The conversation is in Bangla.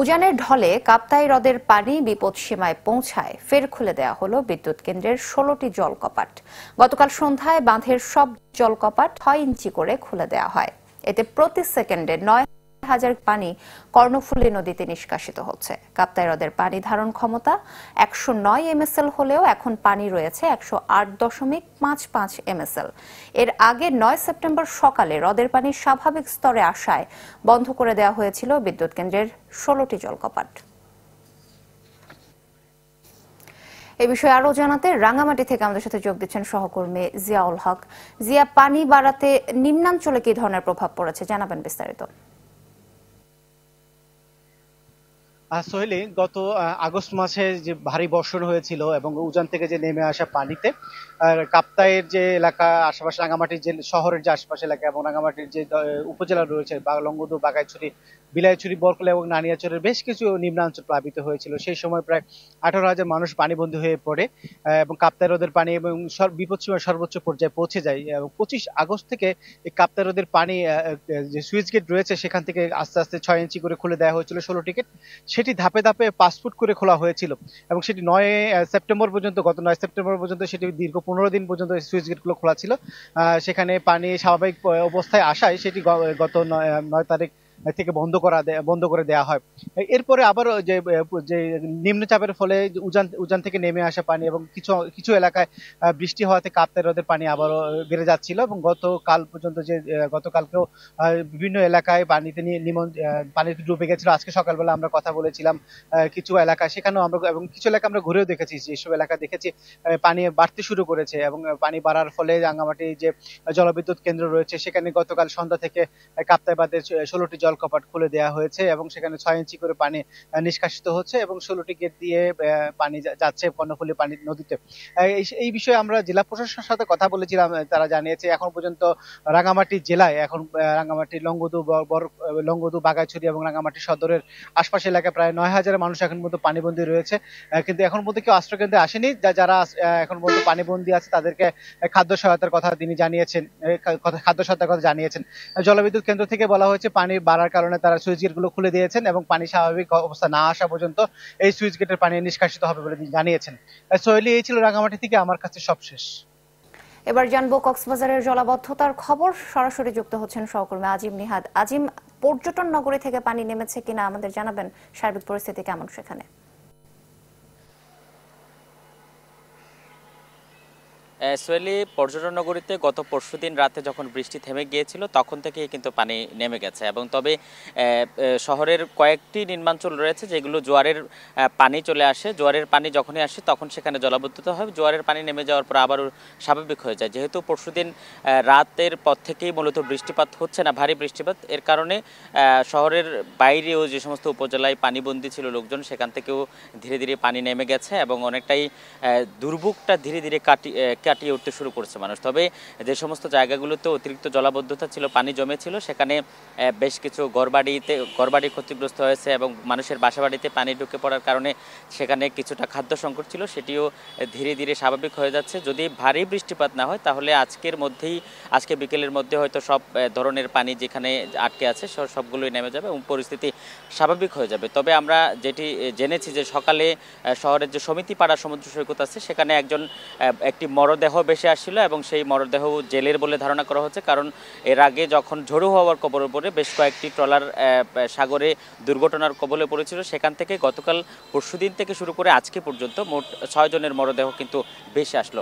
উজানের ঢলে কাপ্তাই হ্রদের পানি বিপদসীমায় পৌঁছায় ফের খুলে দেওয়া হলো বিদ্যুৎ কেন্দ্রের ১৬টি জলকপাট। গতকাল সন্ধ্যায় বাঁধের সব জলকপাট ৬ ইঞ্চি করে খুলে দেওয়া হয়। এতে প্রতি সেকেন্ডে ৯,০০০ পানি কর্ণফুলী নদীতে নিষ্কাশিত হচ্ছে। কাপ্তাই হ্রদের পানি ধারণ ক্ষমতা ১০৯ এমএসএল হলেও এখন পানি রয়েছে ১০৮.৫৫ এমএসএল। এর আগে ৯ সেপ্টেম্বর সকালে হ্রদের পানি স্বাভাবিক স্তরে আসায় বন্ধ করে দেওয়া হয়েছিল বিদ্যুৎ কেন্দ্রের ১৬টি জলকপাট। এই বিষয়ে আরো জানাতে রাঙ্গামাটি থেকে আমাদের সাথে যোগ দিচ্ছেন সহকর্মী জিয়াউল হক। জিয়া, পানি বাড়াতে নিম্নাঞ্চলে কি ধরনের প্রভাব পড়েছে জানাবেন বিস্তারিত। সোহেলি, গত আগস্ট মাসে যে ভারী বর্ষণ হয়েছিল এবং উজান থেকে যে নেমে আসা পানিতে কাপ্তাইয়ের যে এলাকা আশেপাশে, রাঙ্গামাটির যে শহরের যে আশেপাশে এলাকা এবং রাঙ্গামাটির যে উপজেলা রয়েছে লংগদু, বাগাইছড়ি, বিলাইছড়ি, বরকলা এবং নানিয়াচরের বেশ কিছু নিম্নাঞ্চল প্লাবিত হয়েছিল। সেই সময় প্রায় ১৮,০০০ মানুষ পানিবন্দী হয়ে পড়ে এবং কাপ্তাই হ্রদের পানি এবং বিপদসীমার সর্বোচ্চ পর্যায়ে পৌঁছে যায়। এবং ২৫ আগস্ট থেকে এই কাপ্তাই হ্রদের পানি যে সুইচ গেট রয়েছে সেখান থেকে আস্তে আস্তে ৬ ইঞ্চি করে খুলে দেওয়া হয়েছিল ১৬টি গেট। সেটি ধাপে ধাপে ৫ ফুট করে খোলা হয়েছিল এবং সেটি গত ৯ সেপ্টেম্বর পর্যন্ত সেটি দীর্ঘ ১৫ দিন পর্যন্ত সুইচ গেটগুলো খোলা ছিল। সেখানে পানি স্বাভাবিক অবস্থায় আসায় সেটি গত ৯ তারিখ থেকে বন্ধ করে দেওয়া হয়। এরপরে আবার যে নিম্নচাপের ফলে উজান থেকে নেমে আসা পানি এবং কিছু এলাকায় বৃষ্টি হওয়াতে কাপ্তাই হ্রদের পানি আবারও বেড়ে যাচ্ছিল এবং গতকালকেও বিভিন্ন এলাকায় পানিতে ডুবে গেছিল। আজকে সকালবেলা আমরা কথা বলেছিলাম কিছু এলাকা, সেখানেও আমরা এবং কিছু এলাকা আমরা ঘুরেও দেখেছি, যেসব এলাকা দেখেছি পানি বাড়তে শুরু করেছে এবং পানি বাড়ার ফলে রাঙ্গামাটি যে জলবিদ্যুৎ কেন্দ্র রয়েছে সেখানে গতকাল সন্ধ্যা থেকে কাপ্তাই বাঁধের 16টি জলকপাট খুলে দেওয়া হয়েছে এবং সেখানে ৬ ইঞ্চি করে পানি নিষ্কাশিত হচ্ছে এবং 16টি গেট দিয়ে পানি যাচ্ছে কর্ণফুলী পানি নদীতে। এই বিষয়ে আমরা জেলা প্রশাসনের সাথে কথা বলেছিলাম। তারা জানিয়েছে এখন পর্যন্ত রাঙ্গামাটি জেলায় রাঙ্গামাটি, লংগদু, বাগাইছড়ি এবং রাঙ্গামাটি সদরের আশপাশ এলাকায় প্রায় ৯,০০০ মানুষ এখন পর্যন্ত পানিবন্দী রয়েছে। কিন্তু এখন পর্যন্ত কেউ আশ্রয়কেন্দ্রে আসেনি। যারা এখন পর্যন্ত পানিবন্দী আছে তাদেরকে খাদ্য সহায়তার কথা জানিয়েছেন। জলবিদ্যুৎ কেন্দ্র থেকে বলা হয়েছে পানি বাড়ার কারণে তারা সুইচ গেট গুলো খুলে দিয়েছেন এবং পানি স্বাভাবিক অবস্থা না আসা পর্যন্ত এই সুইচ গেটের পানি নিষ্কাশিত হবে বলে জানিয়েছেন। সোহেলি, এই ছিল রাঙ্গামাটি থেকে আমার কাছে সবশেষ। এবার জানবো কক্সবাজারের জলাবদ্ধতার খবর। সরাসরি যুক্ত হচ্ছেন সহকর্মী আজিম নিহাদ। আজিম, পর্যটন নগরী থেকে পানি নেমেছে কিনা আমাদের জানাবেন, সার্বিক পরিস্থিতি কেমন সেখানে? সোহেলি, পর্যটন নগরীতে গত পরশুদিন রাতে যখন বৃষ্টি থেমে গিয়েছিল তখন থেকেই কিন্তু পানি নেমে গেছে এবং তবে শহরের কয়েকটি নিম্নাঞ্চল রয়েছে যেগুলো জোয়ারের পানি চলে আসে। জোয়ারের পানি যখনই আসে তখন সেখানে জলাবদ্ধতা হয়। জোয়ারের পানি নেমে যাওয়ার পর আবারও স্বাভাবিক হয়ে যায়। যেহেতু পরশুদিন রাতের পর থেকেই মূলত বৃষ্টিপাত হচ্ছে না, ভারী বৃষ্টিপাত, এর কারণে শহরের বাইরেও যে সমস্ত উপজেলায় পানিবন্দী ছিল লোকজন সেখান থেকেও ধীরে ধীরে পানি নেমে গেছে এবং অনেকটাই দুর্ভোগটা ধীরে ধীরে কাটিয়ে উঠতে শুরু করছে মানুষ। তবে যে সমস্ত জায়গাগুলোতে অতিরিক্ত জলাবদ্ধতা ছিল, পানি জমেছিল, সেখানে বেশ কিছু ঘরবাড়ি ক্ষতিগ্রস্ত হয়েছে এবং মানুষের বাসাবাড়িতে পানি ঢুকে পড়ার কারণে সেখানে কিছুটা খাদ্য সংকট ছিল, সেটিও ধীরে ধীরে স্বাভাবিক হয়ে যাচ্ছে। যদি ভারী বৃষ্টিপাত না হয় তাহলে আজকে বিকেলের মধ্যে হয়তো সব ধরনের পানি যেখানে আটকে আছে সবগুলোই নেমে যাবে এবং পরিস্থিতি স্বাভাবিক হয়ে যাবে। তবে আমরা যেটি জেনেছি যে সকালে শহরের যে সমিতিপাড়া সমুদ্র সৈকত আছে সেখানে একটি মরদেহ ভেসে আসছিল এবং সেই মরদেহ জেলের বলে ধারণা করা হচ্ছে, কারণ এর আগে যখন ঝড়ো হওয়ার কবলে পড়ে বেশ কয়েকটি ট্রলার সাগরে দুর্ঘটনার কবলে পড়েছিল। সেখান থেকে গতকাল পরশুদিন থেকে শুরু করে আজকে পর্যন্ত মোট ৬ জনের মরদেহ কিন্তু ভেসে আসলো।